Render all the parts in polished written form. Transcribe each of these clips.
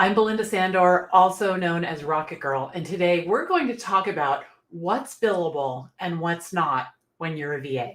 I'm Belinda Sandor, also known as Rocket Girl, and today we're going to talk about what's billable and what's not when you're a VA.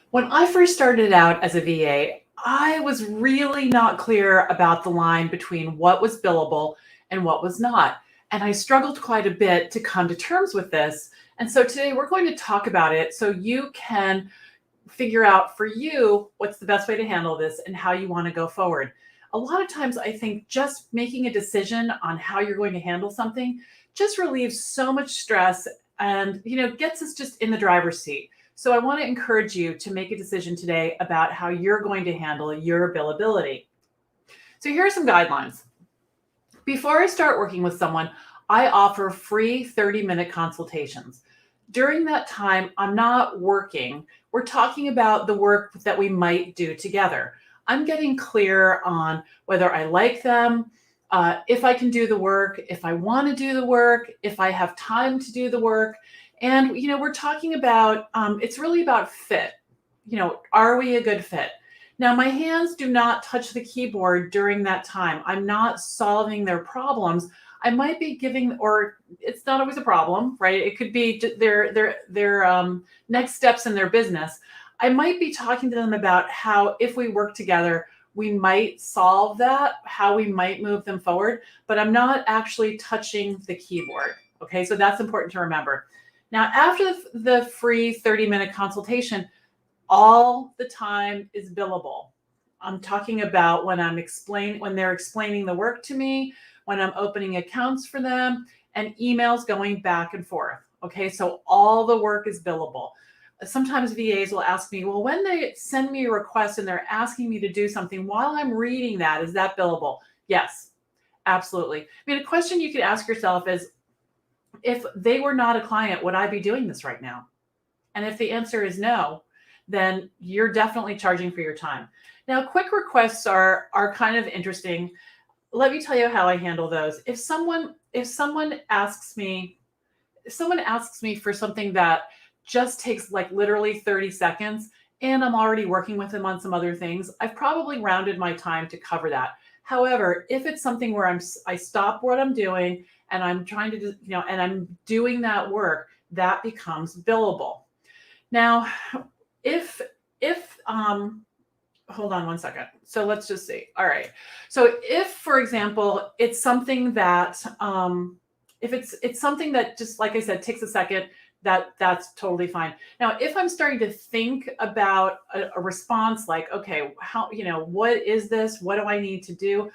When I first started out as a VA, I was really not clear about the line between what was billable and what was not. And I struggled quite a bit to come to terms with this. And so today we're going to talk about it so you can figure out for you what's the best way to handle this and how you want to go forward. A lot of times I think just making a decision on how you're going to handle something just relieves so much stress and gets us just in the driver's seat. So I want to encourage you to make a decision today about how you're going to handle your billability. So here are some guidelines. Before I start working with someone, I offer free 30-minute consultations. During that time, I'm not working. We're talking about the work that we might do together. I'm getting clear on whether I like them, if I can do the work, if I want to do the work, if I have time to do the work. And, we're talking about, it's really about fit. Are we a good fit? Now, my hands do not touch the keyboard during that time. I'm not solving their problems. I might be giving, or it's not always a problem, right? It could be their next steps in their business. I might be talking to them about how if we work together, we might solve that, how we might move them forward, but I'm not actually touching the keyboard. Okay, so that's important to remember. Now, after the free 30-minute consultation, all the time is billable. I'm talking about when they're explaining the work to me, when I'm opening accounts for them, and emails going back and forth. Okay, so all the work is billable. Sometimes VAs will ask me, well, when they send me a request and they're asking me to do something while I'm reading that, is that billable? Yes, absolutely. A question you could ask yourself is, if they were not a client, would I be doing this right now? And if the answer is no, then you're definitely charging for your time. Now, quick requests are kind of interesting. Let me tell you how I handle those. If someone asks me for something that just takes like literally 30 seconds and I'm already working with them on some other things, I've probably rounded my time to cover that. However, if it's something where I stop what I'm doing and I'm trying to, and I'm doing that work, that becomes billable. Now, if hold on one second. So let's just see. All right. So if, for example, it's something that, if it's something that just, like I said, takes a second, that's totally fine. Now, if I'm starting to think about a response like, okay, how, what is this? What do I need to do?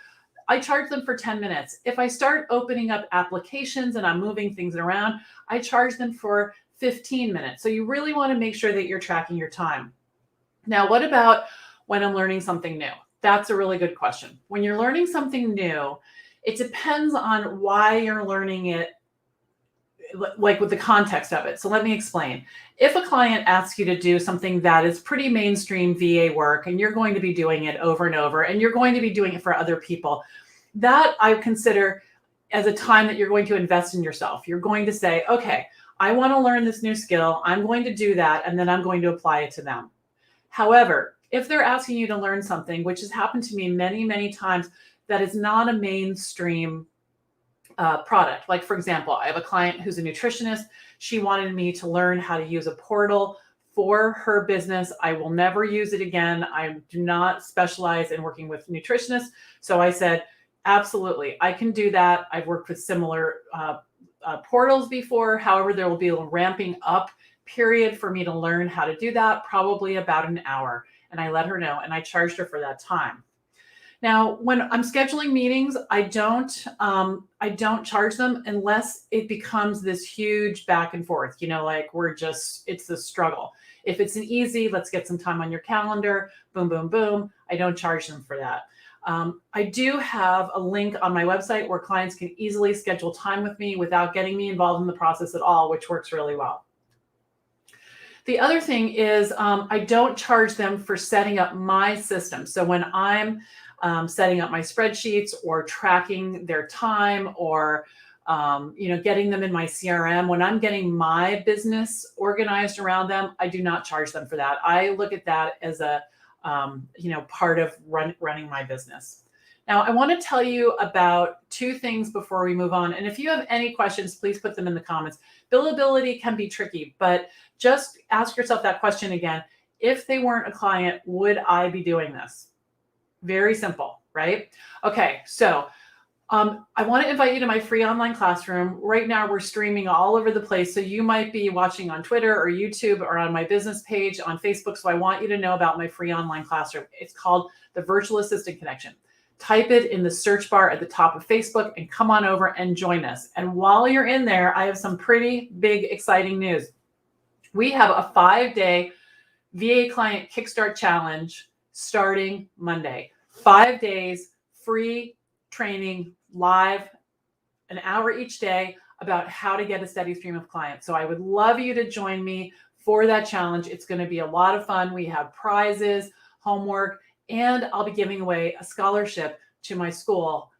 I charge them for 10 minutes. If I start opening up applications and I'm moving things around, I charge them for 15 minutes. So you really want to make sure that you're tracking your time. Now, what about when I'm learning something new? That's a really good question. When you're learning something new, it depends on why you're learning it, like with the context of it. So let me explain. If a client asks you to do something that is pretty mainstream VA work, and you're going to be doing it over and over, and you're going to be doing it for other people, that I consider as a time that you're going to invest in yourself. You're going to say, okay, I want to learn this new skill. I'm going to do that, and then I'm going to apply it to them. However, if they're asking you to learn something, which has happened to me many, many times, that is not a mainstream product. Like, for example, I have a client who's a nutritionist. She wanted me to learn how to use a portal for her business. I will never use it again. I do not specialize in working with nutritionists. So I said, absolutely, I can do that. I've worked with similar portals before. However, there will be a ramping up period for me to learn how to do that, probably about an hour. And I let her know, and I charged her for that time. Now, when I'm scheduling meetings, I don't charge them unless it becomes this huge back and forth, like it's a struggle. If it's an easy, let's get some time on your calendar, boom, boom, boom, I don't charge them for that. I do have a link on my website where clients can easily schedule time with me without getting me involved in the process at all, which works really well. The other thing is I don't charge them for setting up my system. So when I'm setting up my spreadsheets or tracking their time or getting them in my CRM. When I'm getting my business organized around them, I do not charge them for that. I look at that as a, part of running my business. Now, I want to tell you about two things before we move on. And if you have any questions, please put them in the comments. Billability can be tricky, but just ask yourself that question again. If they weren't a client, would I be doing this? Very simple, right? Okay, so I want to invite you to my free online classroom. Right now, we're streaming all over the place. So you might be watching on Twitter or YouTube or on my business page on Facebook. So I want you to know about my free online classroom. It's called the Virtual Assistant Connection. Type it in the search bar at the top of Facebook and come on over and join us. And while you're in there, I have some pretty big, exciting news. We have a 5-day VA Client Kickstart Challenge starting Monday. 5 days, free training, live, an hour each day about how to get a steady stream of clients. So I would love you to join me for that challenge. It's going to be a lot of fun. We have prizes, homework, and I'll be giving away a scholarship to my school.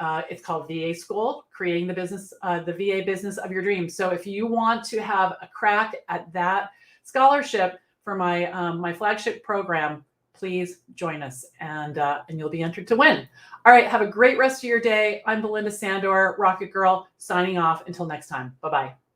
It's called VA School, creating the business, the VA business of your dreams. So if you want to have a crack at that scholarship for my my flagship program, please join us, and you'll be entered to win. All right, have a great rest of your day. I'm Belinda Sandor, Rocket Girl, signing off. Until next time. Bye-bye.